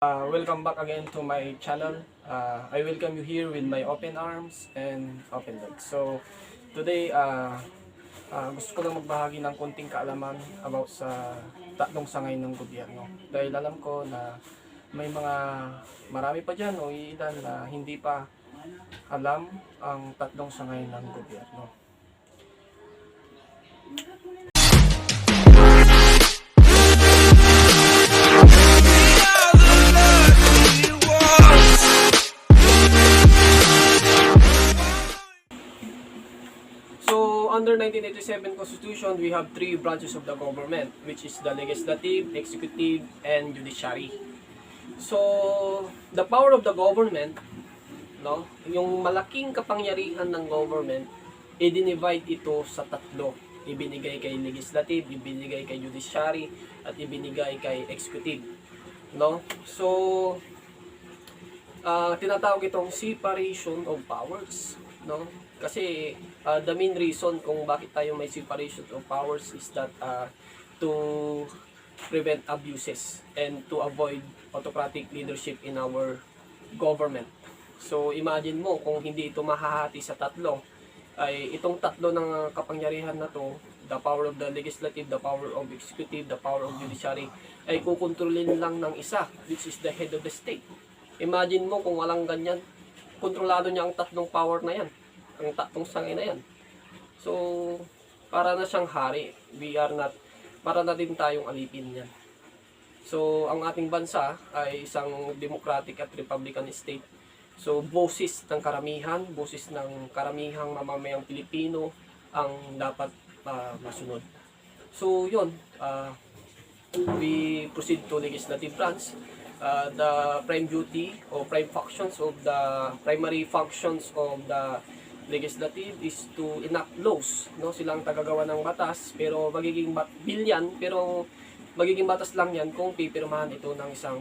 Welcome back again to my channel. I welcome you here with my open arms and open legs. So, today, gusto ko lang magbahagi ng konting kaalaman about sa tatlong sangay ng gobyerno. Dahil alam ko na may marami pa dyan o ilan na hindi pa alam ang tatlong sangay ng gobyerno. Under 1987 Constitution, we have three branches of the government, which is the legislative, executive, and judiciary. So, the power of the government, no, yung malaking kapangyarihan ng government, i-divide ito sa tatlo. Ibinigay kay legislative, ibinigay kay judiciary, at ibinigay kay executive. No? So, tinatawag itong separation of powers. No? Kasi the main reason kung bakit tayo may separation of powers is that to prevent abuses and to avoid autocratic leadership in our government. So imagine mo kung hindi ito mahahati sa tatlo, ay itong tatlo ng kapangyarihan na to, the power of the legislative, the power of executive, the power of judiciary, ay kukontrolin lang ng isa, which is the head of the state. Imagine mo kung walang ganyan, kontrolado niya ang tatlong power na yan, ang tatlong sangay na yan. So, para na siyang hari. Para na din tayong alipin yan. So, ang ating bansa ay isang democratic at republican state. So, boses ng karamihang mamamayang Pilipino ang dapat masunod. So, yun. We proceed to legislative branch. The prime duty or primary functions of the legislative is to enact laws, no? Sila ang tagagawa ng batas, pero magiging bill yan, pero magiging batas lang yan kung pipirmahan ito ng isang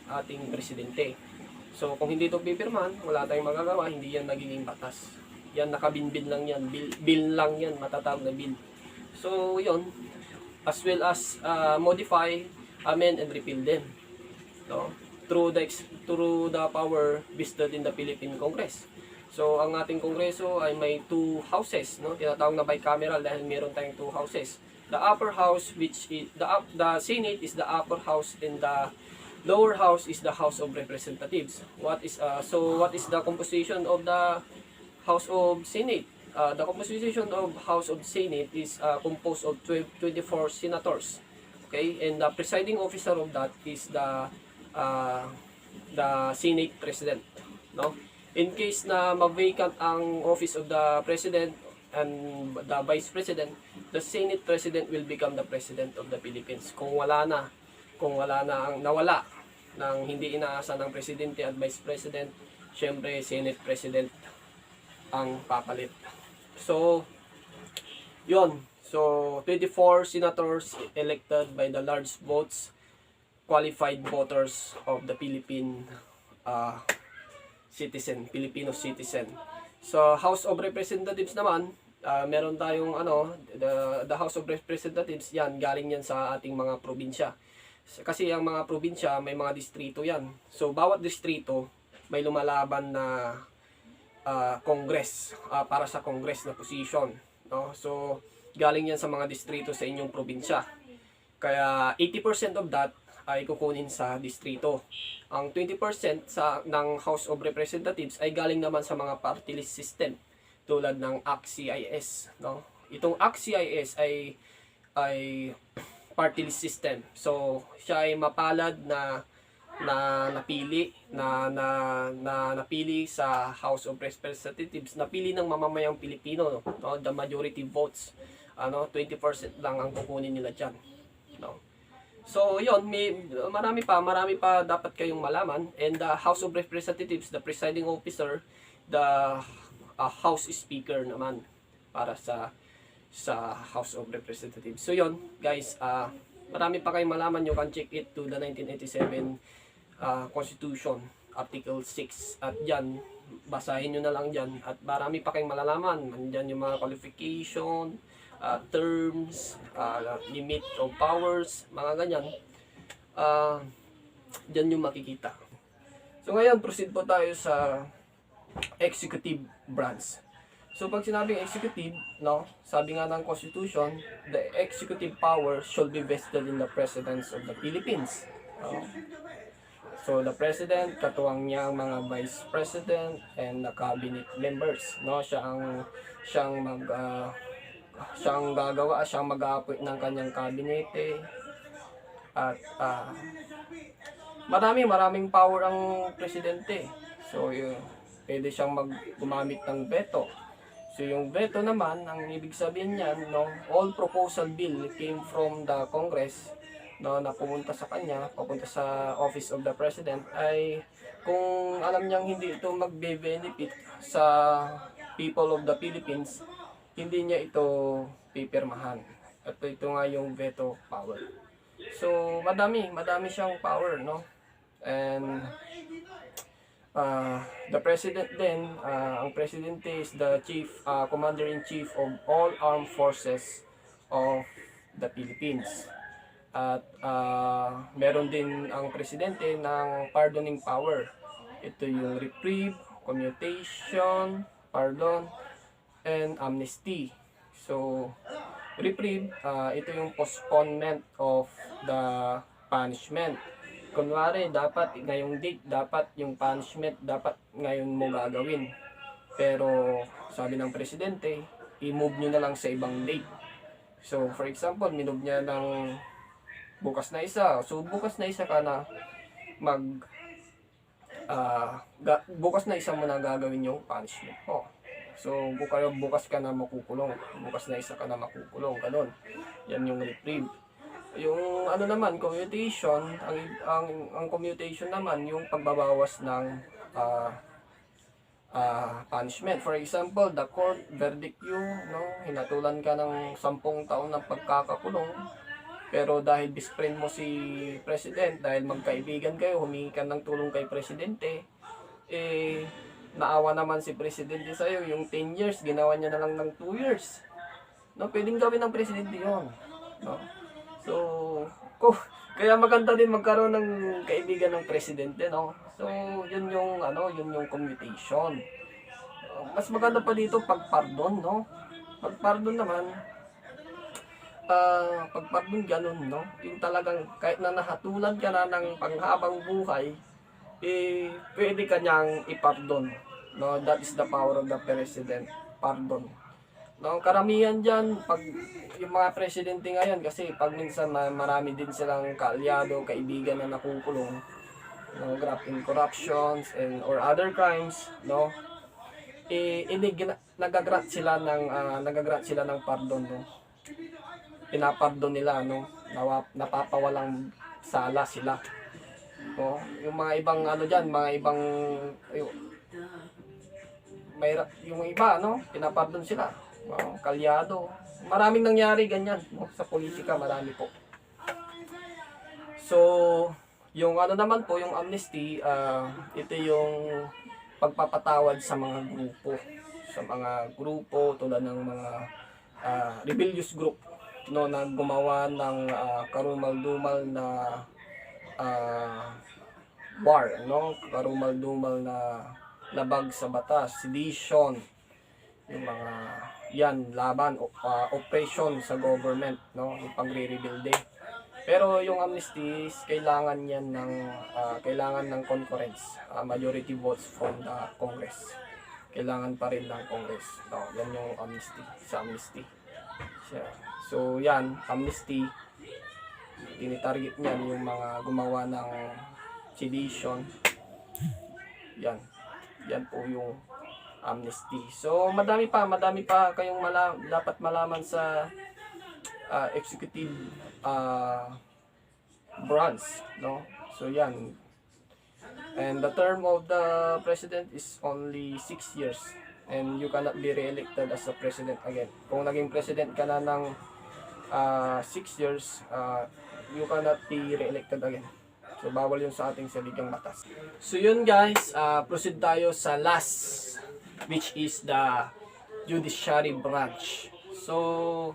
ating presidente. So kung hindi ito pipirmahan, wala tayong magagawa, hindi yan magiging batas. Yan nakabinbin lang yan, bill lang yan, matatawag na bill. So yun, as well as modify, amend and repeal them, no? Through the power vested in the Philippine Congress. So, ang ating kongreso ay may two houses, no? Tinatawag na bicameral dahil meron tayong two houses. The upper house, which is the Senate, is the upper house, and the lower house is the House of Representatives. What is the composition of the House of Senate? The composition of House of Senate is composed of 24 senators. Okay, and the presiding officer of that is the Senate President, no? In case na ma-vacant ang office of the President and the Vice President, the Senate President will become the President of the Philippines. Kung nawala ng hindi inaasahan ng Presidente at Vice President, syempre Senate President ang papalit. So, yon. So, 24 senators elected by the large votes, qualified voters of the Filipino citizen. So, House of Representatives naman, meron tayong the House of Representatives, yan, galing yan sa ating mga probinsya. Kasi ang mga probinsya, may mga distrito yan. So, bawat distrito, may lumalaban na Congress, para sa Congress na position. No? So, galing yan sa mga distrito sa inyong probinsya. Kaya, 80% of that ay kukunin sa distrito. Ang 20% ng House of Representatives ay galing naman sa mga party list system tulad ng ACT-CIS, no? Itong ACT-CIS ay party list system. So siya ay mapalad na napili sa House of Representatives, napili ng mamamayang Pilipino, no? The majority votes, 20% lang ang kukunin nila diyan, no? So, yun, marami pa dapat kayong malaman. And the House of Representatives, the presiding officer, the House Speaker naman para sa House of Representatives. So, yun, guys, marami pa kayong malaman. You can check it to the 1987 Constitution, Article 6. At dyan, basahin nyo na lang dyan. At marami pa kayong malalaman. Nandyan yung mga qualification, terms, limit of powers, mga ganyan. Diyan yung makikita. So ngayon, proceed po tayo sa executive branch. So pag sinabing executive, no, sabi nga ng Constitution, the executive power should be vested in the President of the Philippines. So the President, katuwang niya ang mga Vice President and the Cabinet members, no, siyang mag-a-appoint ng kanyang kabinete at maraming power ang presidente. So pwede siyang gumamit ng veto. So yung veto naman, ang ibig sabihin niyan, no, all proposal bill came from the Congress, no, na pumunta sa kanya, papunta sa Office of the President, ay kung alam niyang hindi ito magbe-benefit sa people of the Philippines, hindi niya ito pipirmahan. At ito nga yung veto power. So madami siyang power, no? And the president then, ang presidente is the commander-in-chief of all armed forces of the Philippines. At meron din ang presidente ng pardoning power. Ito yung reprieve, commutation, pardon, and amnesty. So, reprieve, ito yung postponement of the punishment. Kunwari, dapat ngayong date, dapat yung punishment, dapat ngayon mo gagawin. Pero, sabi ng presidente, i-move nyo na lang sa ibang date. So, for example, minove niya ng bukas na isa. So, bukas na isa ka na bukas na isa mo na gagawin yung punishment mo. So, bukas ka na makukulong. Bukas na isa ka na makukulong. Ganun. Yan yung reprieve. Yung ano naman, commutation, ang commutation naman, yung pagbabawas ng punishment. For example, the court verdict you, no, hinatulan ka ng 10 taon ng pagkakakulong, pero dahil best friend mo si President, dahil magkaibigan kayo, humingi ka ng tulong kay Presidente, naawa naman si Presidente sa'yo, yung 10 years, ginawa niya na lang ng 2 years. No, pwedeng gawin ng Presidente yun. No? So, kaya maganda din magkaroon ng kaibigan ng presidente, no? So, yun yung commutation. Mas maganda pa dito pagpardon, no? Pagpardon naman, pagpardon ganun, no? Yung talagang kahit na nahatulan ka na ng panghabang buhay, pwede ka niyang ipardon, no? That is the power of the president, pardon. No, karamihan dyan, pag yung mga presidente ngayon, kasi pag minsan marami din silang kaalyado, kaibigan na nakukulong, no, graft in corruptions and or other crimes, no, nagagrant sila ng pardon, no. Pinapardon nila, no, napapawalang sala sila. No, yung mga ibang yung iba, no, pinapardon sila. Kalyado. Maraming nangyari ganyan, no? Sa politika, marami po. So, yung naman po, yung amnesty, ito yung pagpapatawad sa mga grupo. Sa mga grupo tulad ng mga rebellious group, no, na gumawa ng karumal-dumal na war, no? Karumal-dumal na labag sa batas, sedition, yung mga yan, laban, oppression sa government, no, yung pagre-rebelde. Pero yung amnesty, kailangan ng concurrence, majority votes from the Congress. Kailangan pa rin ng Congress. No, yan yung amnesty, sa amnesty. So yan, amnesty, tinitarget niyan yung mga gumawa ng sedition. Yan po yung amnesty. So madami pa kayong dapat malaman sa executive branch, no? So yan. And the term of the president is only 6 years and you cannot be re-elected as a president again. Kung naging president ka na ng 6 years, you cannot be re-elected again. So bawal yun sa ating saligang batas. So yun guys, proceed tayo sa last, which is the judiciary branch. So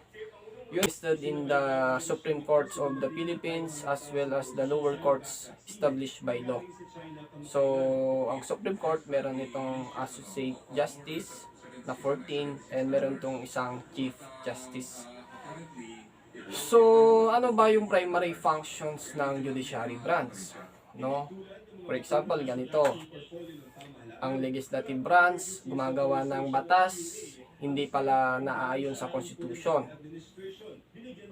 Yun listed in the Supreme Courts of the Philippines as well as the lower courts established by law. So, ang Supreme Court meron itong Associate Justice na 14 and meron itong isang Chief Justice. So, ano ba yung primary functions ng judiciary branch? No? For example, ganito. Ang legislative branch gumagawa ng batas, hindi pala naaayon sa Constitution.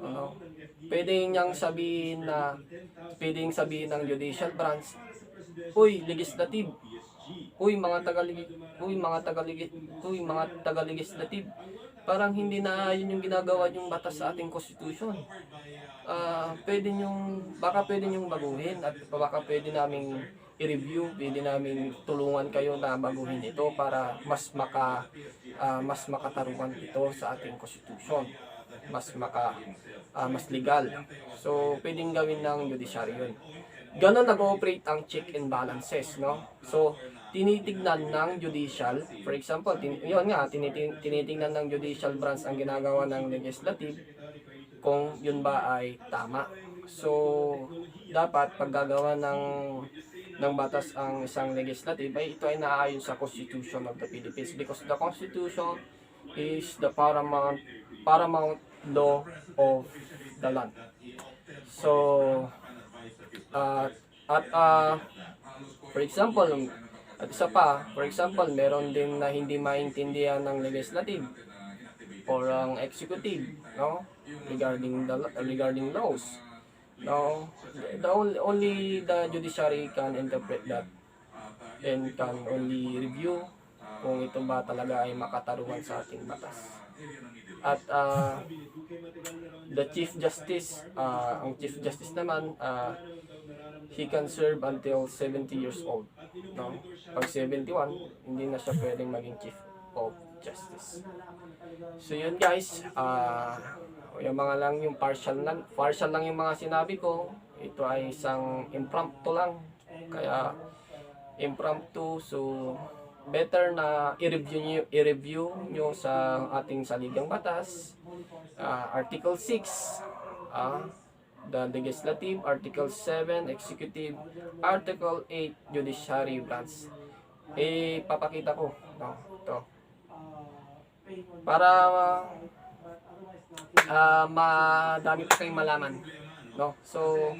Ano? Pwedeng sabihin ng judicial branch, uy, legislative, uy mga taga-legislative, parang hindi naaayon yung ginagawa yung batas sa ating Constitution. Baka pwede nyong baguhin at baka pwede naming i-review, pwede naming tulungan kayo na baguhin ito para mas makatarungan ito sa ating Constitution, mas legal. So pwedeng gawin ng judiciary yun. Ganon nag-ooperate ang check and balances, no? So tinitignan ng judicial, for example, tinitingnan ng judicial branch ang ginagawa ng legislative kung yun ba ay tama. So dapat paggagawa ng batas ang isang legislative ay ito ay naaayon sa Constitution of the Philippines, because the Constitution is the paramount law of the land. So for example, meron din na hindi maintindihan ng legislative or ang executive, no, regarding laws. No, only the judiciary can interpret that and can only review kung ito ba talaga ay makatarungan sa ating batas. At the Chief Justice, ang Chief Justice naman, he can serve until 70 years old. No? Pag 71, hindi na siya pwedeng maging Chief of Justice. So yun guys, yung partial lang yung mga sinabi ko. Ito ay isang impromptu lang. Kaya impromptu, so better na i-review nyo sa ating saligang batas. Article 6, the legislative, Article 7, executive, Article 8, judiciary branch. Papakita ko, no, ito. Para madami pa kayong malaman, no? So